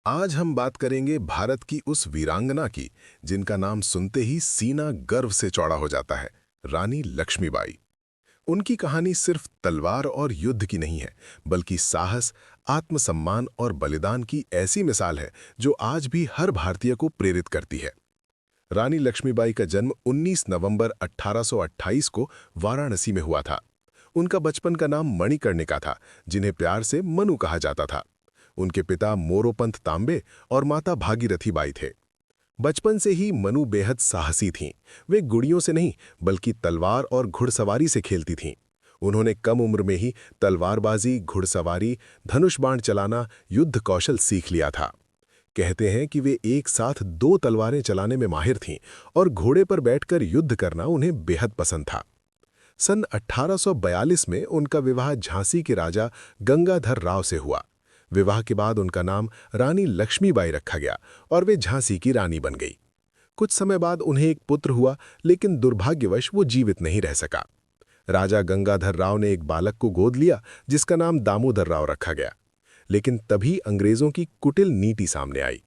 आज हम बात करेंगे भारत की उस वीरांगना की जिनका नाम सुनते ही सीना गर्व से चौड़ा हो जाता है, रानी लक्ष्मीबाई। उनकी कहानी सिर्फ तलवार और युद्ध की नहीं है, बल्कि साहस, आत्मसम्मान और बलिदान की ऐसी मिसाल है जो आज भी हर भारतीय को प्रेरित करती है। रानी लक्ष्मीबाई का जन्म 19 नवंबर 1828 को वाराणसी में हुआ था। उनका बचपन का नाम मणिकर्णिका था, जिन्हें प्यार से मनु कहा जाता था। उनके पिता मोरोपंत तांबे और माता भागीरथी बाई थे। बचपन से ही मनु बेहद साहसी थीं। वे गुड़ियों से नहीं, बल्कि तलवार और घुड़सवारी से खेलती थीं। उन्होंने कम उम्र में ही तलवारबाजी, घुड़सवारी, धनुष बाण चलाना, युद्ध कौशल सीख लिया था। कहते हैं कि वे एक साथ 2 तलवारें चलाने में माहिर थीं और घोड़े पर बैठकर युद्ध करना उन्हें बेहद पसंद था। सन 1842 में उनका विवाह झांसी के राजा गंगाधर राव से हुआ। विवाह के बाद उनका नाम रानी लक्ष्मीबाई रखा गया और वे झांसी की रानी बन गई। कुछ समय बाद उन्हें एक पुत्र हुआ, लेकिन दुर्भाग्यवश वो जीवित नहीं रह सका। राजा गंगाधर राव ने एक बालक को गोद लिया, जिसका नाम दामोदर राव रखा गया। लेकिन तभी अंग्रेजों की कुटिल नीति सामने आई।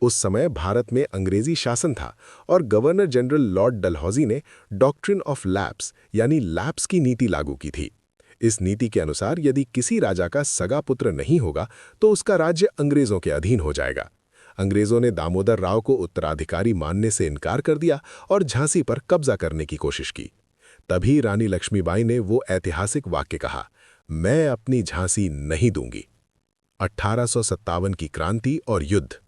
उस समय भारत में अंग्रेजी शासन था और गवर्नर जनरल लॉर्ड डलहौजी ने डॉक्ट्रिन ऑफ लैप्स यानी लैप्स की नीति लागू की थी। इस नीति के अनुसार यदि किसी राजा का सगा पुत्र नहीं होगा तो उसका राज्य अंग्रेजों के अधीन हो जाएगा। अंग्रेजों ने दामोदर राव को उत्तराधिकारी मानने से इनकार कर दिया और झांसी पर कब्जा करने की कोशिश की। तभी रानी लक्ष्मीबाई ने वो ऐतिहासिक वाक्य कहा, मैं अपनी झांसी नहीं दूंगी। 1857 की क्रांति और युद्ध।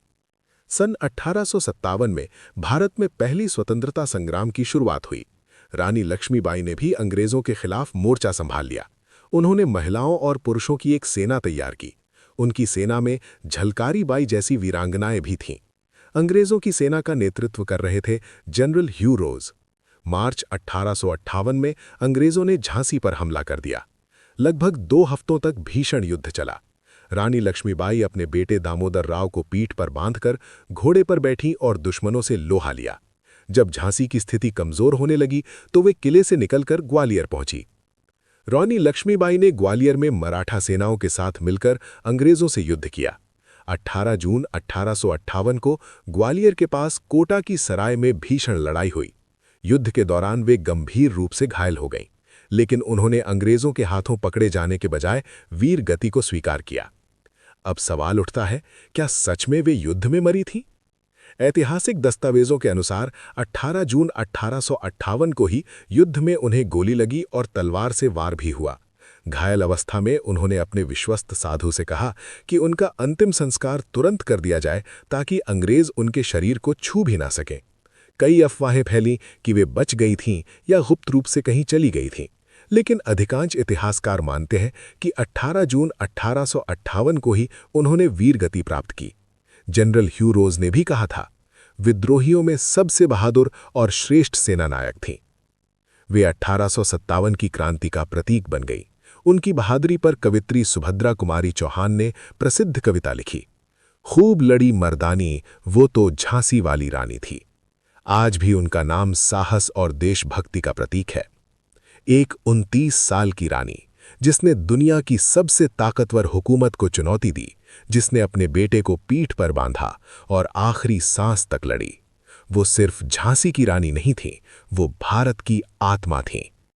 सन 1857 में भारत में पहली स्वतंत्रता संग्राम की शुरुआत हुई। रानी लक्ष्मीबाई ने भी अंग्रेजों के खिलाफ मोर्चा संभाल लिया। उन्होंने महिलाओं और पुरुषों की एक सेना तैयार की। उनकी सेना में झलकारी बाई जैसी वीरांगनाएं भी थीं। अंग्रेजों की सेना का नेतृत्व कर रहे थे जनरल ह्यू रोज। मार्च 1858 में अंग्रेजों ने झांसी पर हमला कर दिया। लगभग 2 हफ्तों तक भीषण युद्ध चला। रानी लक्ष्मीबाई अपने बेटे दामोदर राव को पीठ पर बांधकर घोड़े पर बैठी और दुश्मनों से लोहा लिया। जब झांसी की स्थिति कमजोर होने लगी तो वे किले से निकलकर ग्वालियर पहुंची। रानी लक्ष्मीबाई ने ग्वालियर में मराठा सेनाओं के साथ मिलकर अंग्रेजों से युद्ध किया। 18 जून 1858 को ग्वालियर के पास कोटा की सराय में भीषण लड़ाई हुई। युद्ध के दौरान वे गंभीर रूप से घायल हो गईं, लेकिन उन्होंने अंग्रेजों के हाथों पकड़े जाने के बजाय वीर गति को स्वीकार किया। अब सवाल उठता है, क्या सच में वे युद्ध में मरी थीं? ऐतिहासिक दस्तावेजों के अनुसार 18 जून 1858 को ही युद्ध में उन्हें गोली लगी और तलवार से वार भी हुआ। घायल अवस्था में उन्होंने अपने विश्वस्त साधु से कहा कि उनका अंतिम संस्कार तुरंत कर दिया जाए ताकि अंग्रेज उनके शरीर को छू भी ना सकें। कई अफवाहें फैलीं कि वे बच गई थीं या गुप्त रूप से कहीं चली गई थीं, लेकिन अधिकांश इतिहासकार मानते हैं कि 18 जून 1858 को ही उन्होंने वीरगति प्राप्त की। जनरल ह्यू रोज ने भी कहा था, विद्रोहियों में सबसे बहादुर और श्रेष्ठ सेनानायक थीं। वे 1857 की क्रांति का प्रतीक बन गई। उनकी बहादुरी पर कवित्री सुभद्रा कुमारी चौहान ने प्रसिद्ध कविता लिखी, खूब लड़ी मर्दानी वो तो झांसी वाली रानी थी। आज भी उनका नाम साहस और देशभक्ति का प्रतीक है। एक 29 साल की रानी जिसने दुनिया की सबसे ताकतवर हुकूमत को चुनौती दी, जिसने अपने बेटे को पीठ पर बांधा और आखिरी सांस तक लड़ी। वो सिर्फ झांसी की रानी नहीं थी, वो भारत की आत्मा थीं।